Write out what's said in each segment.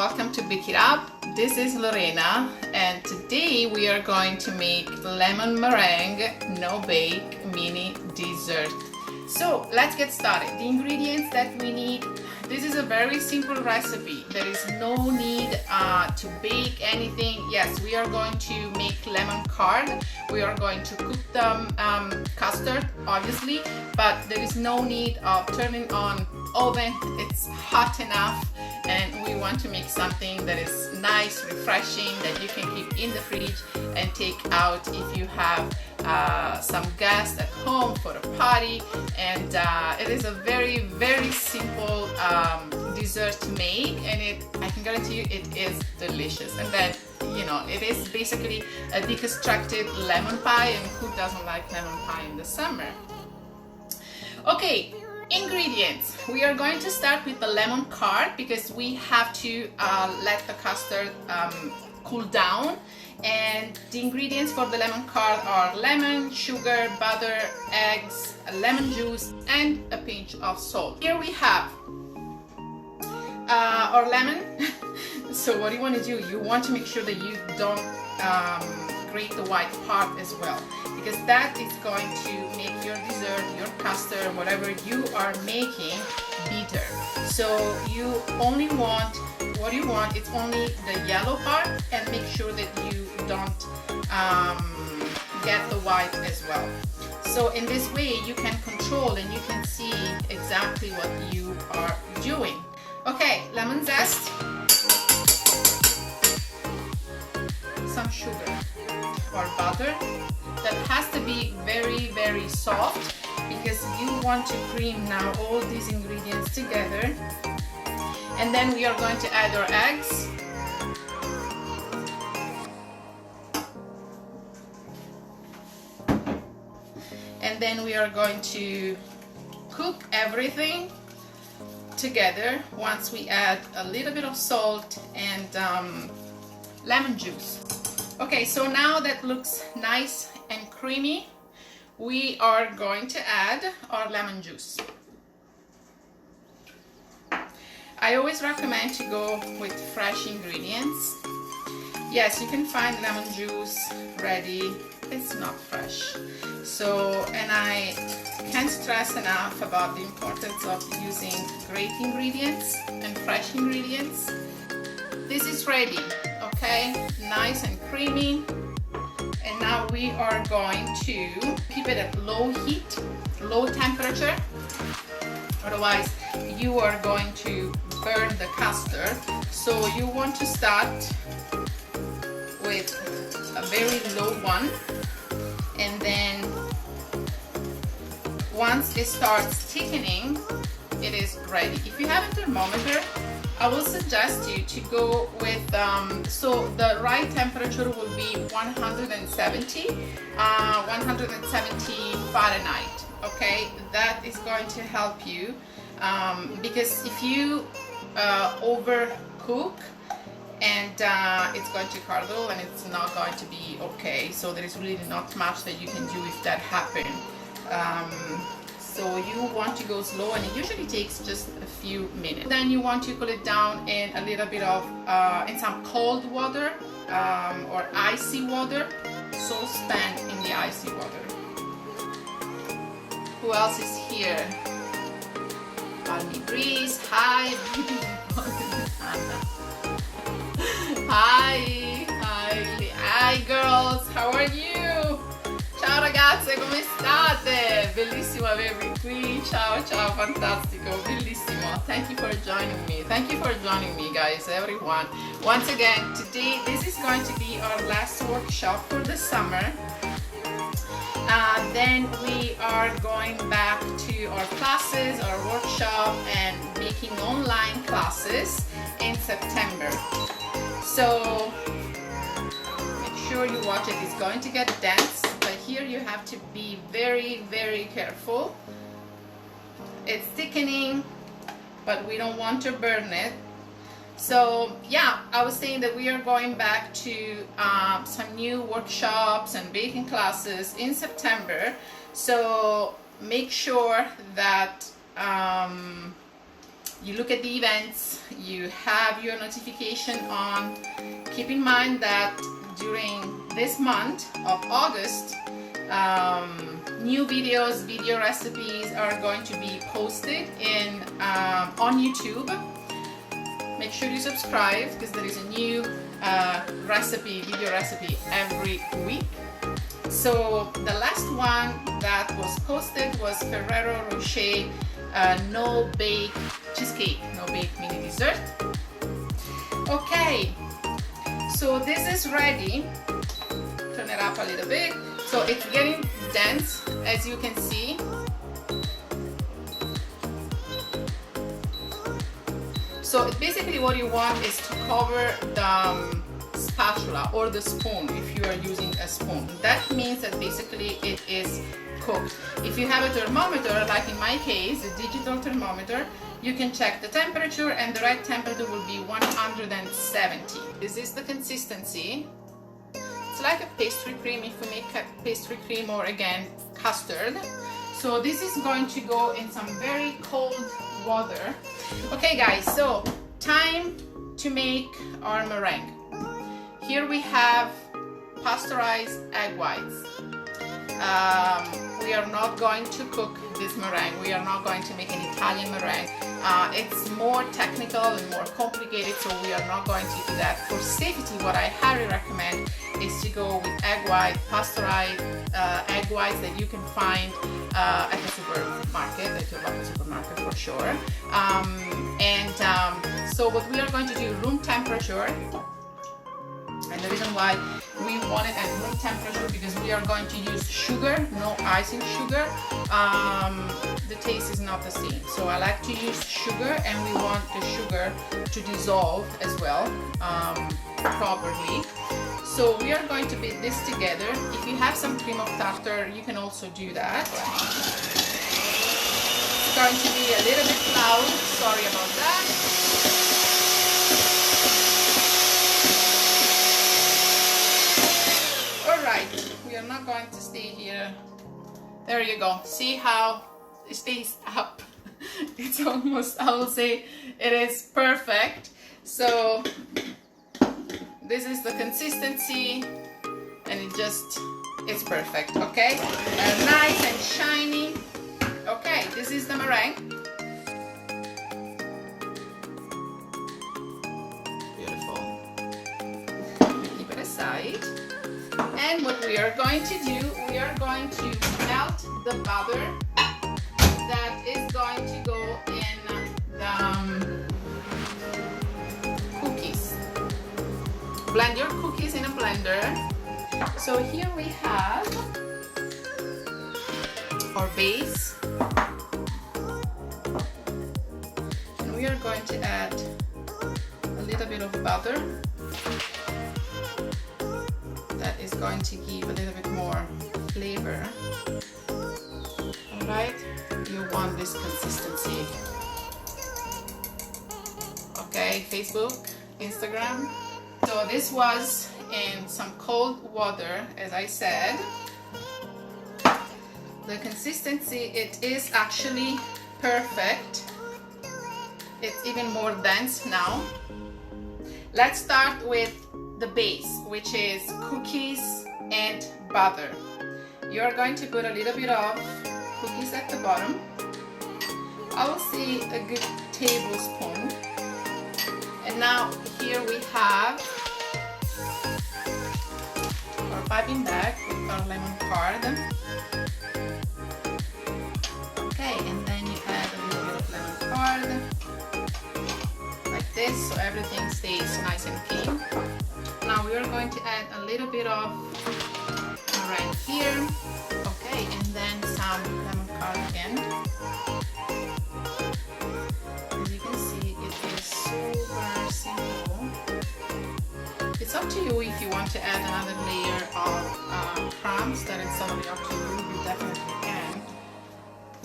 welcome to Bake It Up. This is Lorena, and today we are going to make lemon meringue no bake mini dessert. So let's get started. The ingredients that we need, this is a very simple recipe. There is no need to bake anything. Yes, we are going to make lemon curd. We are going to cook the custard, obviously, but there is no need of turning on oven. It's hot enough, and we want to make something that is nice, refreshing, that you can keep in the fridge and take out if you have some guests at home for a party. And it is a very simple dessert to make, and I can guarantee you it is delicious. And then, you know, it is basically a deconstructed lemon pie, and who doesn't like lemon pie in the summer? Okay, ingredients. We are going to start with the lemon curd because we have to let the custard cool down. And the ingredients for the lemon curd are lemon, sugar, butter, eggs, lemon juice, and a pinch of salt. Here we have our lemon. So what you want to do, you want to make sure that you don't grate the white part as well, because that is going to make your dessert, your custard, whatever you are making, bitter. So you only want, what you want, it's only the yellow part, and make sure that you don't get the white as well. So in this way you can control and you can see exactly what you are doing. Okay, lemon zest, some sugar or butter. That has to be very soft because you want to cream now all these ingredients together. And then we are going to add our eggs. And then we are going to cook everything together once we add a little bit of salt and lemon juice. Okay, so now that looks nice and creamy, we are going to add our lemon juice. I always recommend to go with fresh ingredients. Yes, you can find lemon juice ready, it's not fresh. So, and I can't stress enough about the importance of using great ingredients and fresh ingredients. This is ready, okay, nice and creamy. And now we are going to keep it at low heat, low temperature, otherwise you are going to burn the custard. So you want to start with a very low one, and then once it starts thickening, it is ready. If you have a thermometer, I will suggest you to go with, so the right temperature will be 170 Fahrenheit, okay? That is going to help you, because if you overcook, and it's going to curdle and it's not going to be okay. So there is really not much that you can do if that happens. So you want to go slow, and it usually takes just a few minutes. Then you want to cool it down in a little bit of, in some cold water or icy water. Saucepan in the icy water. Who else is here? Balmy Breeze, hi. Hi girls, how are you? Ciao ragazze, come state? Bellissimo avervi qui. Ciao, fantastico, bellissimo. Thank you for joining me. Thank you for joining me, guys, everyone. Once again, today this is going to be our last workshop for the summer. Then we are going back to our classes, our workshop, and making online classes in September. So make sure you watch it. It's going to get dense, but here you have to be very careful. It's thickening, but we don't want to burn it. So yeah, I was saying that we are going back to some new workshops and baking classes in September. So make sure that you look at the events, you have your notification on. Keep in mind that during this month of August, new videos, video recipes are going to be posted on YouTube. Make sure you subscribe because there is a new video recipe every week. So the last one that was posted was Ferrero Rocher no bake cheesecake, no bake mini dessert. Okay, so this is ready. Turn it up a little bit. So it's getting dense, as you can see. So basically what you want is to cover the spatula or the spoon if you are using a spoon. That means that basically it is cooked. If you have a thermometer, like in my case, a digital thermometer, you can check the temperature, and the right temperature will be 170. This is the consistency. It's like a pastry cream if we make a pastry cream, or again custard. So this is going to go in some very cold water. Okay guys, so time to make our meringue. Here we have pasteurized egg whites. We are not going to cook this meringue. We are not going to make an Italian meringue. It's more technical and more complicated, so we are not going to do that. For safety, what I highly recommend is to go with egg white, pasteurized egg whites that you can find at the supermarket, at your local supermarket for sure. So what we are going to do, room temperature. And the reason why we want it at room temperature, because we are going to use sugar, no icing sugar. The taste is not the same. So I like to use sugar, and we want the sugar to dissolve as well properly. So we are going to beat this together. If you have some cream of tartar, you can also do that. It's going to be a little bit loud, sorry about that. We are not going to stay here. There you go. See how it stays up? It's almost, I will say, it is perfect. So this is the consistency, and it's perfect. Okay, nice and shiny. Okay, this is the meringue. Beautiful. Keep it aside. And what we are going to do, we are going to melt the butter that is going to go in the cookies. Blend your cookies in a blender. So here we have our base. And we are going to add a little bit of butter. That is going to give a little bit more flavor. Alright, you want this consistency. Okay, Facebook, Instagram. So this was in some cold water, as I said. The consistency, it is actually perfect. It's even more dense now. Let's start with the base, which is cookies and butter. You're going to put a little bit of cookies at the bottom. I will say a good tablespoon. And now here we have our piping bag with our lemon card. Okay, and then you add a little bit of lemon card like this, so everything stays nice and clean. Now we are going to add a little bit of meringue here, okay, and then some lemon curd again. As you can see, it is super simple. It's up to you if you want to add another layer of crumbs. That is totally up to you. You definitely can.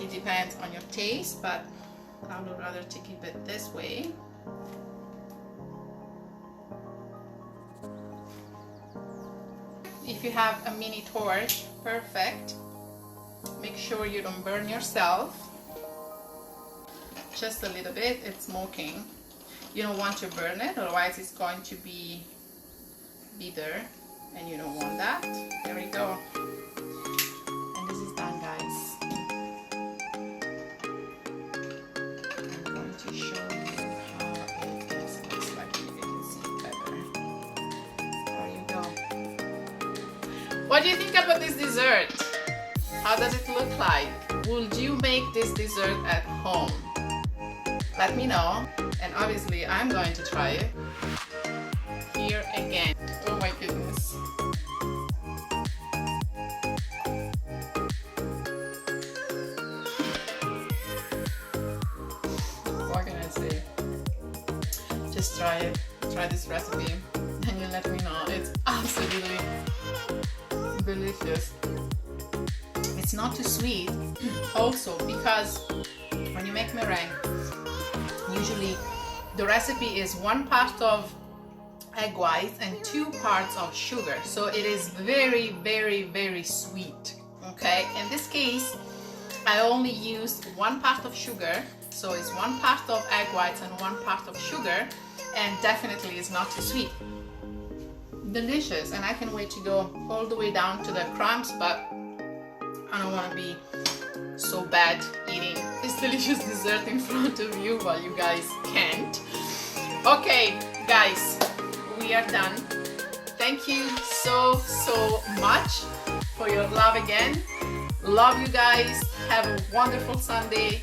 It depends on your taste, but I would rather to keep it this way. If you have a mini torch, perfect. Make sure you don't burn yourself. just a little bit, it's smoking. You don't want to burn it, otherwise it's going to be bitter, and you don't want that. There we go. And this is done, guys. I'm going to show you how it looks like. You can see it better. There you go. What do you think about this dessert? How does it look like? Would you make this dessert at home? Let me know. And obviously I'm going to try it. Here again. Oh my goodness. What can I say? Just try it. Try this recipe and you let me know. It's absolutely delicious. It's not too sweet also, because when you make meringue, usually the recipe is 1 part of egg whites and 2 parts of sugar, so it is very, very, very sweet. Okay, in this case I only used 1 part of sugar, so it's 1 part of egg whites and 1 part of sugar, and definitely is not too sweet. Delicious, and I can't wait to go all the way down to the crumbs, but I don't want to be so bad eating this delicious dessert in front of you while you guys can't. Okay, guys, we are done. Thank you so much for your love again. Love you guys. Have a wonderful Sunday.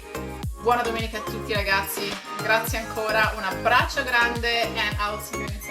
Buona domenica a tutti, ragazzi. Grazie ancora. Un abbraccio grande, and I'll see you next time.